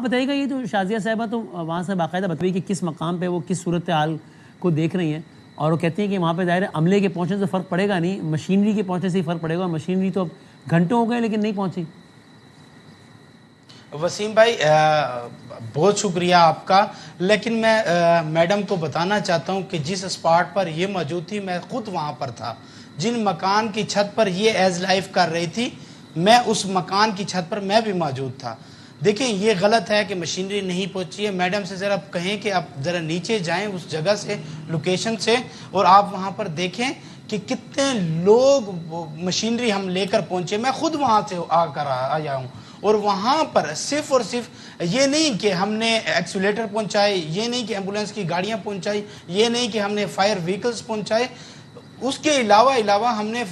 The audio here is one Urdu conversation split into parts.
بتائیے گا یہ تو شازیہ صاحبہ تو وہاں سے باقاعدہ بتائیے کہ کس مقام پہ وہ کس صورتحال کو دیکھ رہی ہیں، اور وہ کہتی ہیں کہ وہاں پہ ظاہر عملے کے پہنچنے سے فرق پڑے گا نہیں، مشینری کے پہنچنے سے ہی فرق پڑے گا، مشینری تو اب گھنٹوں ہو گئے لیکن نہیں پہنچی۔ وسیم بھائی بہت شکریہ آپ کا، لیکن میں میڈم کو بتانا چاہتا ہوں کہ جس اسپاٹ پر یہ موجود تھی میں خود وہاں پر تھا، جن مکان کی چھت پر یہ ایز لائف کر رہی تھی میں اس مکان کی چھت پر میں بھی موجود تھا۔ دیکھیں یہ غلط ہے کہ مشینری نہیں پہنچی ہے، میڈم سے ذرا کہیں کہ آپ ذرا نیچے جائیں اس جگہ سے، لوکیشن سے، اور آپ وہاں پر دیکھیں کہ کتنے لوگ مشینری ہم لے کر پہنچے۔ میں خود وہاں سے آ کر آیا ہوں، اور وہاں پر صرف اور صرف یہ نہیں کہ ہم نے ایکسیلیٹر پہنچائے، یہ نہیں کہ ایمبولینس کی گاڑیاں پہنچائی، یہ نہیں کہ ہم نے فائر وہیکلز پہنچائے، اس کے علاوہ ہم نے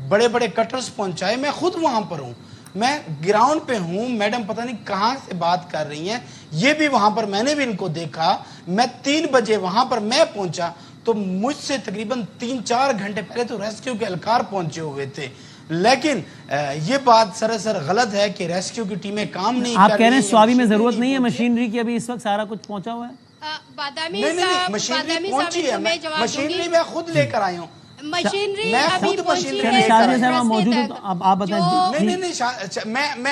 بڑے بڑے کٹرز پہنچائے۔ میں خود وہاں پر ہوں، میں گراؤنڈ پہ ہوں، میڈم پتہ نہیں کہاں سے بات کر رہی ہیں، یہ بھی وہاں پر میں نے بھی ان کو دیکھا۔ میں 3 بجے وہاں پر میں پہنچا تو مجھ سے تقریباً 3-4 گھنٹے پہلے تو ریسکیو کے اہلکار پہنچے ہوئے تھے، لیکن یہ بات سراسر غلط ہے کہ ریسکیو کی ٹیمیں کام نہیں کر رہی ہیں۔ آپ کہہ رہے ہیں سوابی میں ضرورت نہیں ہے مشینری کی، ابھی اس وقت سارا کچھ پہنچا ہوا ہے؟ نہیں، مشینری پہنچی ہے، مشینری میں خود لے کر آئی ہوں، مشینری میں ابھی خود پہنچی مشینری ہے، شازیہ صاحبہ موجود ہیں تو اب آپ بتائیں۔ نہیں،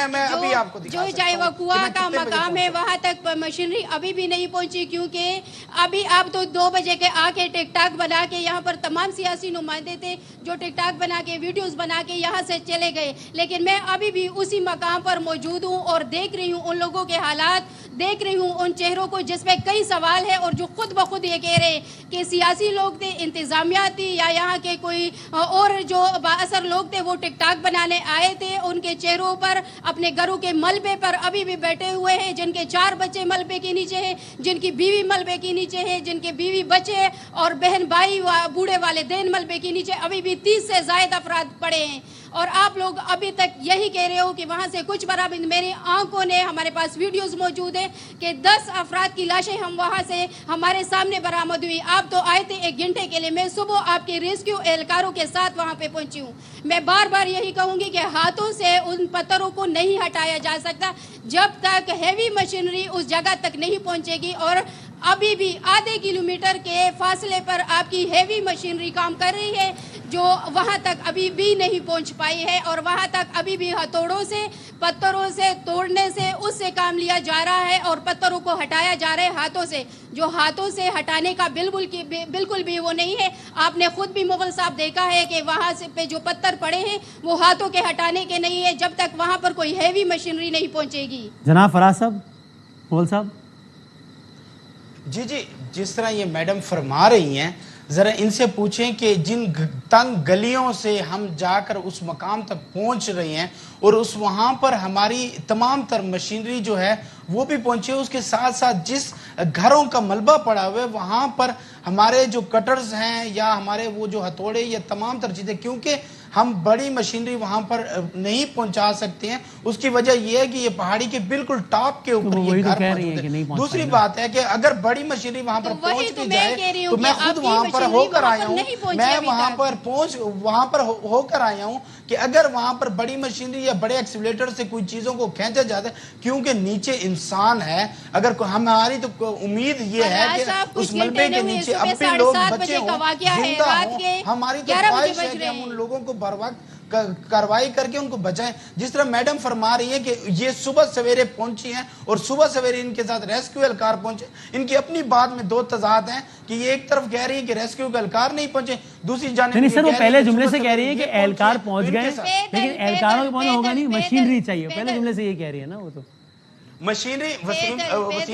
میں ابھی آپ کو دکھا جو سکتا چاہے ہوں وہ کہ کنواں میں کا کتنے بجے مقام ہے پہنچا۔ وہاں تک مشینری ابھی بھی نہیں پہنچی، کیونکہ ابھی آپ تو 2 بجے کے آ کے ٹک ٹاک بنا کے یہاں پر تمام سیاسی نمائندے تھے جو ٹک ٹاک بنا کے ویڈیوز بنا کے یہاں سے چلے گئے، لیکن میں ابھی بھی اسی مقام پر موجود ہوں اور دیکھ رہی ہوں ان لوگوں کے حالات، دیکھ رہی ہوں ان چہروں کو جس میں کئی سوال ہے، اور جو خود بخود یہ کہہ رہے کہ سیاسی لوگ تھے، انتظامیہ تھی، یا یہاں کے کوئی اور جو بااثر لوگ تھے وہ ٹک ٹاک بنانے آئے تھے، ان کے چہروں پر اپنے گھروں کے ملبے پر ابھی بھی بیٹھے ہوئے ہیں، جن کے 4 بچے ملبے کے نیچے ہیں، جن کی بیوی ملبے کے نیچے ہے، جن کے بیوی بچے اور بہن بھائی بوڑھے والدین ملبے کے نیچے، ابھی بھی 30 سے زائد افراد پڑے ہیں، اور آپ لوگ ابھی تک یہی کہہ رہے ہو کہ وہاں سے کچھ برابر۔ میری آنکھوں نے، ہمارے پاس ویڈیوز موجود ہیں کہ 10 افراد کی لاشیں ہم وہاں سے ہمارے سامنے برآمد ہوئی۔ آپ تو آئے تھے 1 گھنٹے کے لیے، میں صبح آپ کے ریسکیو اہلکاروں کے ساتھ وہاں پہ پہنچی ہوں۔ میں بار بار یہی کہوں گی کہ ہاتھوں سے ان پتھروں کو نہیں ہٹایا جا سکتا جب تک ہیوی مشینری اس جگہ تک نہیں پہنچے گی، اور ابھی بھی آدھے کلومیٹر کے فاصلے پر آپ کی ہیوی مشینری کام کر رہی ہے جو وہاں تک ابھی بھی نہیں پہنچ پائی ہے، اور وہاں تک ابھی بھی ہتھوڑوں سے، پتھروں سے توڑنے سے اس سے کام لیا جا رہا ہے، اور پتھروں کو ہٹایا جا رہا ہے ہاتھوں سے، جو ہاتھوں سے ہٹانے کا بالکل بھی وہ نہیں ہے۔ آپ نے خود بھی مغل صاحب دیکھا ہے کہ وہاں سے پہ جو پتھر پڑے ہیں وہ ہاتھوں کے ہٹانے کے نہیں ہے جب تک وہاں پر کوئی ہیوی مشینری نہیں پہنچے گی۔ جناب فراز صاحب، مغل صاحب۔ جی، جس طرح یہ میڈم فرما رہی ہیں، ذرا ان سے پوچھیں کہ جن تنگ گلیوں سے ہم جا کر اس مقام تک پہنچ رہے ہیں، اور اس وہاں پر ہماری تمام تر مشینری جو ہے وہ بھی پہنچے، اس کے ساتھ ساتھ جس گھروں کا ملبہ پڑا ہوا ہے وہاں پر ہمارے جو کٹرز ہیں یا ہمارے وہ جو ہتھوڑے یا تمام تر چیزیں، کیونکہ ہم بڑی مشینری وہاں پر نہیں پہنچا سکتے ہیں، اس کی وجہ یہ ہے کہ یہ پہاڑی کے بالکل ٹاپ کے اوپر یہ گھر موجود ہے۔ دوسری بات ہے کہ اگر بڑی مشینری وہاں پر پہنچ بھی جائے تو میں خود وہاں پر ہو کر آیا ہوں، میں وہاں پر ہو کر آیا ہوں کہ اگر وہاں پر بڑی مشینری یا بڑے ایکسیلیٹر سے کوئی چیزوں کو کھینچا جاتا ہے، کیونکہ نیچے انسان ہے، اگر ہماری تو امید یہ ہے کہ اس ملبے کے نیچے اب بھی لوگ بچے ہوں، زندہ ہوں، ہماری تو خواہش ہے کہ ہم ان لوگوں کو بر وقت کارروائی کر کے ان کو بچائیں۔ جس طرح میڈم فرما رہی ہے کہ یہ صبح سویرے پہنچی ہیں اور صبح سویرے ان کے ساتھ ریسکیو اہلکار پہنچے، ان کی اپنی بات میں 2 تضاد ہیں کہ یہ ایک طرف کہہ رہی ہے کہ ریسکیو کے اہلکار نہیں پہنچے، دوسری جانب نہیں سر، وہ پہلے جملے سے کہہ رہی ہیں کہ اہلکار پہنچ گئے، لیکن اہلکاروں کے پہنچنا ہوگا نہیں، مشینری چاہیے، پہلے جملے سے یہ کہہ رہی ہے نا وہ تو مشینری۔ وسیم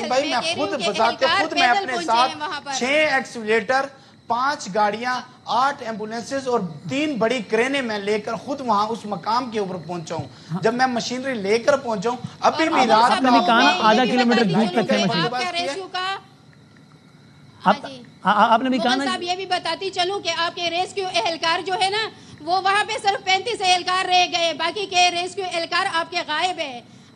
بھائی میں خود بذات خود میں اپنے ساتھ 6 ایکسیلیٹر، 5 گاڑیاں، 8 ایمبولینسز اور 3 بڑی کرینیں میں لے کر خود وہاں اس مقام کے اوپر پہنچا ہوں۔ جب میں مشینری لے کر پہنچا ہوں ابھی بھی رات آپ نے بھی کہا نا آدھا کلومیٹر دور تک ہے مشینری۔ آپ نے بھی کہا نا، صاحب یہ بھی بتاتی چلوں کہ آپ کے ریسکیو اہلکار جو ہے نا وہ وہاں پہ صرف 35 اہلکار رہ گئے، باقی کے ریسکیو اہلکار آپ کے غائب ہیں۔